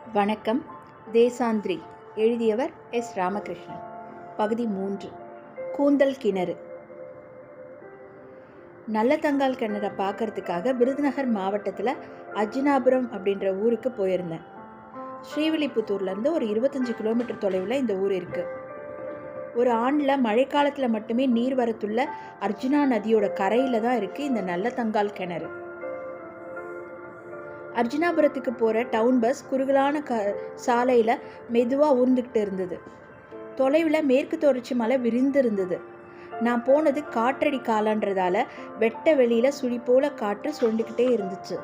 வணக்கம். தேசாந்திரி. எழுதியவர் எஸ். ராமகிருஷ்ணன். பகுதி 3. கூந்தல் கிணறு. நல்லதங்கால் கிணறை பார்க்கறதுக்காக விருதுநகர் மாவட்டத்தில் அர்ஜுனாபுரம் அப்படின்ற ஊருக்கு போயிருந்தேன். ஸ்ரீவில்லிபுத்தூர்லேருந்து ஒரு 25 கிலோமீட்டர் தொலைவில் இந்த ஊர் இருக்குது. ஒரு ஆண்டில் மழைக்காலத்தில் மட்டுமே நீர் வரத்துள்ள அர்ஜுனா நதியோட கரையில் தான் இருக்குது இந்த நல்லதங்கால் கிணறு. அர்ஜுனாபுரத்துக்கு போகிற டவுன் பஸ் குறுகலான சாலையில் மெதுவாக ஊர்ந்துக்கிட்டு இருந்தது. தொலைவில் மேற்கு தொடர்ச்சி மலை விரிந்து இருந்தது. நான் போனது காற்றடி காலன்றதால வெட்ட வெளியில் சுழி போல காற்று சுரண்டுக்கிட்டே இருந்துச்சு.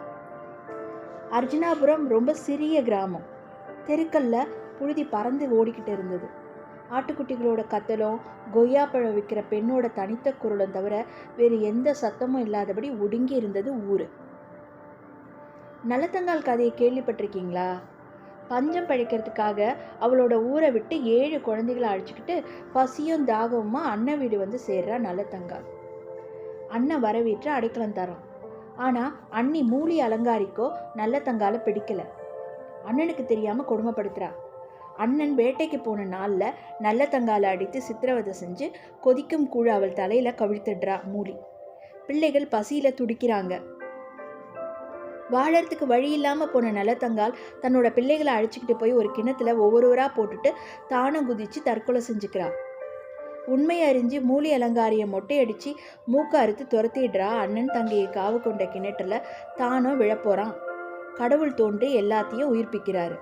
அர்ஜுனாபுரம் ரொம்ப சிறிய கிராமம். தெருக்கல்ல புழுதி பறந்து ஓடிக்கிட்டு இருந்தது. ஆட்டுக்குட்டிகளோட கத்தலும் கொய்யாப்பழம் விற்கிற பெண்ணோட தனித்த குரலும் தவிர வேறு எந்த சத்தமும் இல்லாதபடி ஒடுங்கி இருந்தது ஊர். நல்லதங்கால் கதையை கேள்விப்பட்டிருக்கீங்களா? பஞ்சம் பழிக்கிறதுக்காக அவளோட ஊரை விட்டு 7 குழந்தைகளை அழைச்சிக்கிட்டு பசியும் தாகவுமா அண்ணன் வீடு வந்து சேர்றா நல்லதங்கால். அண்ணன் வரவேற்று அடைக்கலம் தரான். ஆனால் அண்ணி மூலி அலங்காரிக்கோ நல்லதங்காலை பிடிக்கல. அண்ணனுக்கு தெரியாமல் கொடுமைப்படுத்துறா. அண்ணன் வேட்டைக்கு போன நாளில் நல்லதங்காலை அடித்து சித்திரவதை செஞ்சு கொதிக்கும் கூழ் அவள் தலையில் கவிழ்த்துடுறா மூலி. பிள்ளைகள் பசியில் துடிக்கிறாங்க. வாழறதுக்கு வழி இல்லாமல் போன நல்லதங்கால் தன்னோட பிள்ளைகளை அழைச்சிக்கிட்டு போய் ஒரு கிணத்துல ஒவ்வொருவராக போட்டுட்டு தானும் குதித்து தற்கொலை செஞ்சுக்கிறா. உண்மை அறிஞ்சு மூலி அலங்காரியை மொட்டையடித்து மூக்க அறுத்து துரத்திடுறா. அண்ணன் தங்கையை காவு கொண்ட கிணற்றுல தானும் விழப்போகிறான். கடவுள் தோன்றி எல்லாத்தையும் உயிர்ப்பிக்கிறாரு.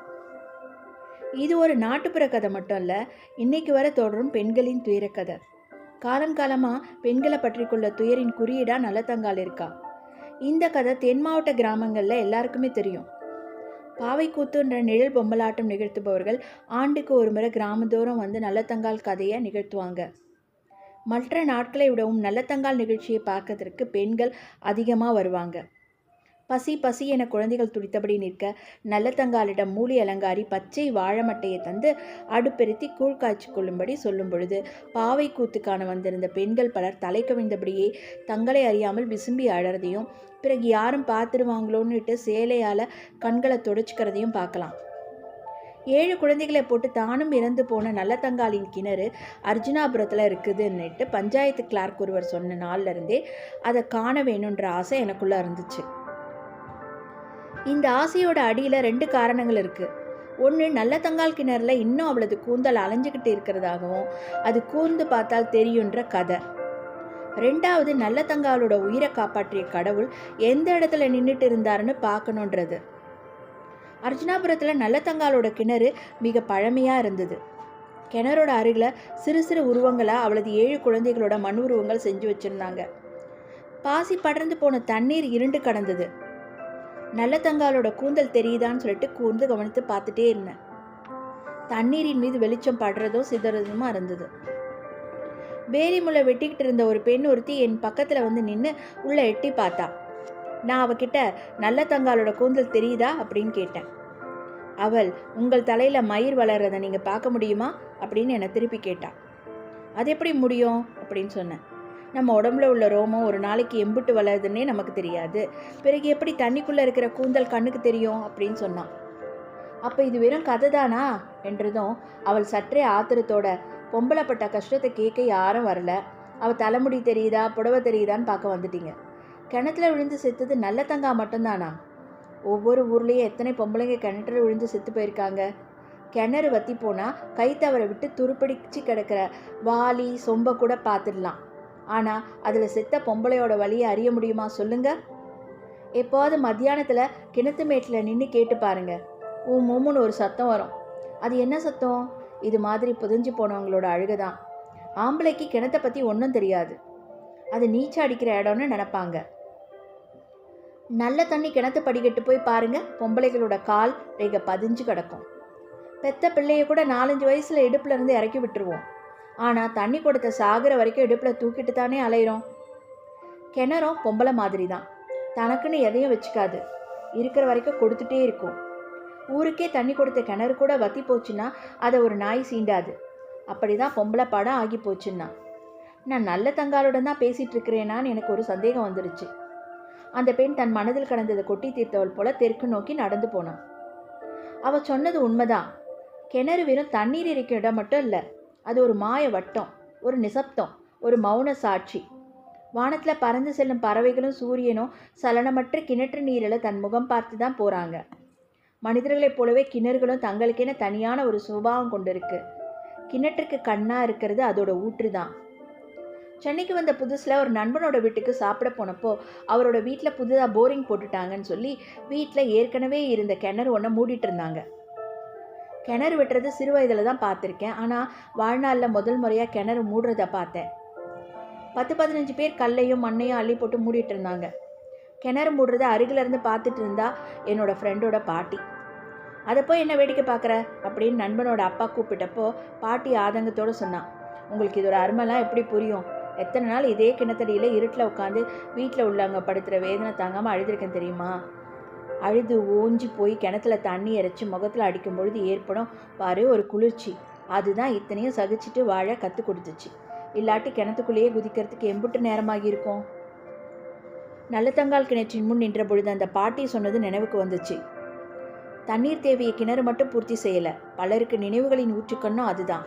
இது ஒரு நாட்டுப்புற கதை மட்டும் இல்லை, இன்னைக்கு வர தொடரும் பெண்களின் துயர கதை. காலங்காலமாக பெண்களை பற்றி கொள்ள துயரின் குறியீடாக நல்லதங்கால் இருக்கா. இந்த கதை தென் மாவட்ட கிராமங்களில் எல்லாருக்குமே தெரியும். பாவைக்கூத்துன்ற நிழல் பொம்மலாட்டம் நிகழ்த்துபவர்கள் ஆண்டுக்கு ஒரு முறை கிராமந்தோறும் வந்து நல்லதங்கால் கதையை நிகழ்த்துவாங்க. மற்ற நாட்களை விடவும் நல்லதங்கால் நிகழ்ச்சியை பார்க்கறதுக்கு பெண்கள் அதிகமாக வருவாங்க. பசி பசி என குழந்தைகள் துடித்தபடி நிற்க நல்லதங்காலிடம் மூலி அலங்காரி பச்சை வாழைமட்டையை தந்து அடுப்பெருத்தி கூழ் காய்ச்சி கொள்ளும்படி சொல்லும் பொழுது பாவை கூத்துக்கான வந்திருந்த பெண்கள் பலர் தலை கவிழ்ந்தபடியே தங்களை அறியாமல் விசும்பி அழறதையும் பிறகு யாரும் பார்த்துடுவாங்களோன்னுட்டு சேலையால் கண்களை தொடச்சிக்கிறதையும் பார்க்கலாம். 7 குழந்தைகளை போட்டு தானும் இறந்து போன நல்லதங்காலின் கிணறு அர்ஜுனாபுரத்தில் இருக்குதுன்னுட்டு பஞ்சாயத்து கிளார்க் ஒருவர் சொன்ன நாள்லேருந்தே அதை காண வேணுன்ற ஆசை எனக்குள்ளே இருந்துச்சு. இந்த ஆசையோட அடியில் 2 காரணங்கள் இருக்குது. ஒன்று, நல்லதங்கால் கிணறுல இன்னும் அவளது கூந்தல் அலைஞ்சிக்கிட்டு இருக்கிறதாகவும் அது கூர்ந்து பார்த்தால் தெரியுன்ற கதை. 2வது, நல்லதங்காலோட உயிரை காப்பாற்றிய கடவுள் எந்த இடத்துல நின்றுட்டு இருந்தாருன்னு பார்க்கணுன்றது. அர்ஜுனாபுரத்தில் நல்லதங்காலோட கிணறு மிக பழமையாக இருந்தது. கிணறோட அருகில் சிறு சிறு உருவங்களாக அவளது 7 குழந்தைகளோட மண் உருவங்கள் செஞ்சு வச்சுருந்தாங்க. பாசி படர்ந்து போன தண்ணீர் இருண்டு கடந்தது. நல்லதங்காலோட கூந்தல் தெரியுதான்னு சொல்லிட்டு கூர்ந்து கவனித்து பார்த்துட்டே இருந்தேன். தண்ணீரின் மீது வெளிச்சம் படுறதும் சிதறதுமா இருந்தது. பேரி முளை வெட்டிக்கிட்டு இருந்த ஒரு பெண் ஒருத்தி என் பக்கத்தில் வந்து நின்று உள்ள எட்டி பார்த்தா. நான் அவகிட்ட நல்லதங்காலோட கூந்தல் தெரியுதா அப்படின்னு கேட்டேன். அவள், உங்கள் தலையில் மயிர் வளர்றதை நீங்கள் பார்க்க முடியுமா அப்படின்னு என்னை திருப்பி கேட்டா. அது எப்படி முடியும் அப்படின்னு சொன்னேன். நம்ம உடம்புல உள்ள ரோமம் ஒரு நாளைக்கு எம்புட்டு வளருதுன்னே நமக்கு தெரியாது, பிறகு எப்படி தண்ணிக்குள்ளே இருக்கிற கூந்தல் கண்ணுக்கு தெரியும் அப்படின்னு சொன்னான். அப்போ இது வெறும் கதை தானா என்றதும் அவள் சற்றே ஆத்திரத்தோட, பொம்பளைப்பட்ட கஷ்டத்தை கேட்க யாரும் வரல, அவள் தலைமுடி தெரியுதா புடவை தெரியுதான்னு பார்க்க வந்துட்டீங்க. கிணத்துல விழுந்து செத்துது நல்லதங்கா மட்டும்தானா? ஒவ்வொரு ஊர்லேயும் எத்தனை பொம்பளைங்க கிணற்றுல விழுந்து செத்து போயிருக்காங்க. கிணறு வற்றி போனால் கை தவற விட்டு துருப்பிடிச்சு கிடக்கிற வாளி சொம்பை கூட பார்த்துடலாம். ஆனால் அதில் செத்த பொம்பளையோட வழியை அறிய முடியுமா சொல்லுங்க? எப்போது மத்தியானத்தில் கிணத்து மேட்டில் நின்று கேட்டு பாருங்க, மூமுன்னு ஒரு சத்தம் வரும். அது என்ன சத்தம்? இது மாதிரி புதிஞ்சு போனவங்களோட அழுகைதான். ஆம்பளைக்கு கிணத்தை பற்றி ஒன்றும் தெரியாது, அது நீச்சல் அடிக்கிற இடம்னு நினைப்பாங்க. நல்ல தண்ணி கிணத்து படிக்கட்டு போய் பாருங்க, பொம்பளைகளோட கால் ரேகை பதிஞ்சு கிடக்கும். பெத்த பிள்ளைய கூட 4-5 வயசில் இடுப்புல இருந்து இறக்கி விட்டுருவோம். ஆனால் தண்ணி கொடுத்த சாகிற வரைக்கும் இடுப்பில் தூக்கிட்டு தானே அலையிறோம். கிணறும் பொம்பளை மாதிரி தான், தனக்குன்னு எதையும் வச்சுக்காது, இருக்கிற வரைக்கும் கொடுத்துட்டே இருக்கும். ஊருக்கே தண்ணி கொடுத்த கிணறு கூட வத்தி போச்சுன்னா அதை ஒரு நாய் சீண்டாது. அப்படி தான் பொம்பளை படம் ஆகி போச்சுன்னா. நான் நல்லதங்காலுடன் தான் பேசிகிட்டு இருக்கிறேனான்னு எனக்கு ஒரு சந்தேகம் வந்துடுச்சு. அந்த பெண் தன் மனதில் கடந்ததை கொட்டி தீர்த்தவள் போல தெற்கு நோக்கி நடந்து போனான். அவ சொன்னது உண்மைதான். கிணறு வெறும் தண்ணீர் இருக்கிற இடம் மட்டும் இல்லை, அது ஒரு மாய வட்டம், ஒரு நிசப்தம், ஒரு மௌன சாட்சி. வானத்தில் பறந்து செல்லும் பறவைகளும் சூரியனும் சலனமற்ற கிணற்று நீரில் தன் முகம் பார்த்து தான் போகிறாங்க. மனிதர்களைப் போலவே கிணறுகளும் தங்களுக்கென தனியான ஒரு சுபாவம் கொண்டு இருக்கு. கிணற்றுக்கு கண்ணாக இருக்கிறது அதோட ஊற்று தான். சென்னைக்கு வந்த புதுசில் ஒரு நண்பனோட வீட்டுக்கு சாப்பிட போனப்போ அவரோட வீட்டில் புதுதாக போரிங் போட்டுட்டாங்கன்னு சொல்லி வீட்டில் ஏற்கனவே இருந்த கிணறு ஒன்றை மூடிட்டு இருந்தாங்க. கிணறு வெட்டுறது சிறு வயதில் தான் பார்த்துருக்கேன். ஆனால் வாழ்நாளில் முதல் முறையாக கிணறு மூடுறதை பார்த்தேன். 10-15 பேர் கல்லையும் மண்ணையும் அள்ளி போட்டு மூடிட்டு இருந்தாங்க. கிணறு மூடுறதை அருகிலேருந்து பார்த்துட்டு இருந்தா என்னோடய ஃப்ரெண்டோட பாட்டி. அதை போய் என்ன வேடிக்கை பார்க்குற அப்படின்னு நண்பனோட அப்பா கூப்பிட்டப்போ பாட்டி ஆதங்கத்தோடு சொன்னான், உங்களுக்கு இதோட அருமைலாம் எப்படி புரியும்? எத்தனை நாள் இதே கிணத்தடியில் இருட்டில் உட்காந்து வீட்டில் உள்ளவங்க படுத்துகிற வேதனை தாங்காமல் அழுதுருக்கேன் தெரியுமா? அழுது ஓஞ்சி போய் கிணத்துல தண்ணி இறைச்சி முகத்தில் அடிக்கும் பொழுது ஏற்படும் பாரு ஒரு குளிர்ச்சி, அதுதான் இத்தனையும் சகிச்சுட்டு வாழ கற்றுக் கொடுத்துச்சு. இல்லாட்டி கிணத்துக்குள்ளேயே குதிக்கிறதுக்கு எம்புட்டு நேரமாகி இருக்கும். நல்லத்தங்கால் கிணற்றின் முன் நின்ற பொழுது அந்த பாட்டி சொன்னது நினைவுக்கு வந்துச்சு. தண்ணீர் தேவையை கிணறு மட்டும் பூர்த்தி செய்யலை, பலருக்கு நினைவுகளின் ஊற்றுக்கண்ணும் அதுதான்.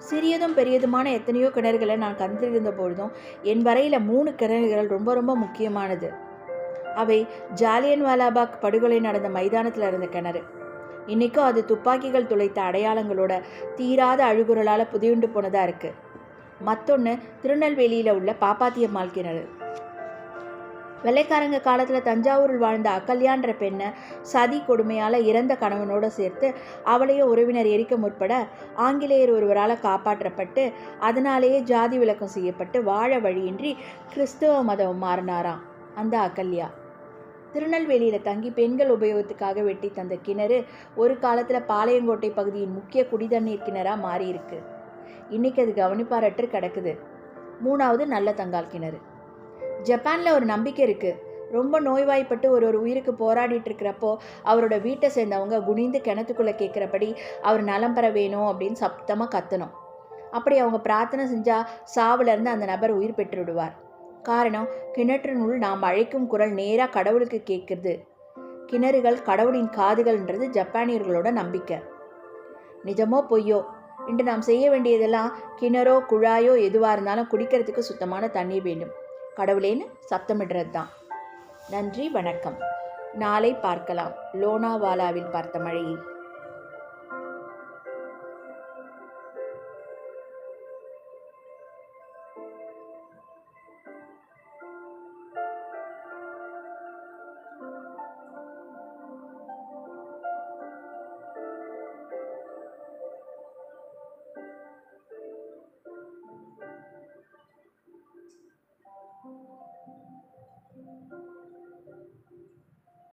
சிறியதும் பெரியதுமான எத்தனையோ கிணறுகளை நான் கண்டிருந்த பொழுதும் என் வரையில் 3 கிணறுகள் ரொம்ப ரொம்ப முக்கியமானது. அவை ஜாலியன் வாலாபாக் படுகொலை நடந்த மைதானத்தில் இருந்த கிணறு. இன்றைக்கும் அது துப்பாக்கிகள் துளைத்த அடையாளங்களோட தீராத அழுகுரலால் புதையுண்டு போனதாக இருக்குது. மற்றொன்று திருநெல்வேலியில் உள்ள பாப்பாத்தியம்மாள் கிணறு. வெள்ளைக்காரங்க காலத்தில் தஞ்சாவூரில் வாழ்ந்த அகல்யான்ற பெண்ணை சதி கொடுமையால் இறந்த கணவனோடு சேர்த்து அவளையும் உறவினர் எரிக்க முற்பட ஆங்கிலேயர் ஒருவரால் காப்பாற்றப்பட்டு அதனாலேயே ஜாதி விலக்கம் செய்யப்பட்டு வாழ வழியின்றி கிறிஸ்துவ மதம் மாறினாராம் அந்த அகல்யா. திருநெல்வேலியில் தங்கி பெண்கள் உபயோகத்துக்காக வெட்டி தந்த கிணறு ஒரு காலத்தில் பாளையங்கோட்டை பகுதியின் முக்கிய குடிதண்ணீர் கிணறாக மாறியிருக்கு. இன்றைக்கி அது கவனிப்பாரற்று கிடக்குது. 3வது நல்லத்தங்கால் கிணறு. ஜப்பானில் ஒரு நம்பிக்கை இருக்குது. ரொம்ப நோய்வாய்ப்பட்டு ஒரு உயிருக்கு போராடிட்டு இருக்கிறப்போ அவரோட வீட்டை சேர்ந்தவங்க குனிந்து கிணத்துக்குள்ளே கேட்குறபடி அவர் நலம் பெற வேணும் அப்படின்னு சப்தமாக கத்தணும். அப்படி அவங்க பிரார்த்தனை செஞ்சால் சாவுலேருந்து அந்த நபர் உயிர் பெற்று விடுவார். காரணம், கிணற்றினுள் நாம் அழைக்கும் குரல் நேராக கடவுளுக்கு கேட்குறது. கிணறுகள் கடவுளின் காதுகள்ன்றது ஜப்பானியர்களோட நம்பிக்கை. நிஜமோ பொய்யோ, இன்று நாம் செய்ய வேண்டியதெல்லாம் கிணறோ குழாயோ எதுவாக இருந்தாலும் குடிக்கிறதுக்கு சுத்தமான தண்ணீர் வேண்டும், கடவுளேன்னு சத்தமிடுறது தான். நன்றி, வணக்கம். நாளை பார்க்கலாம் லோனாவாலாவில் பார்த்த மழையை.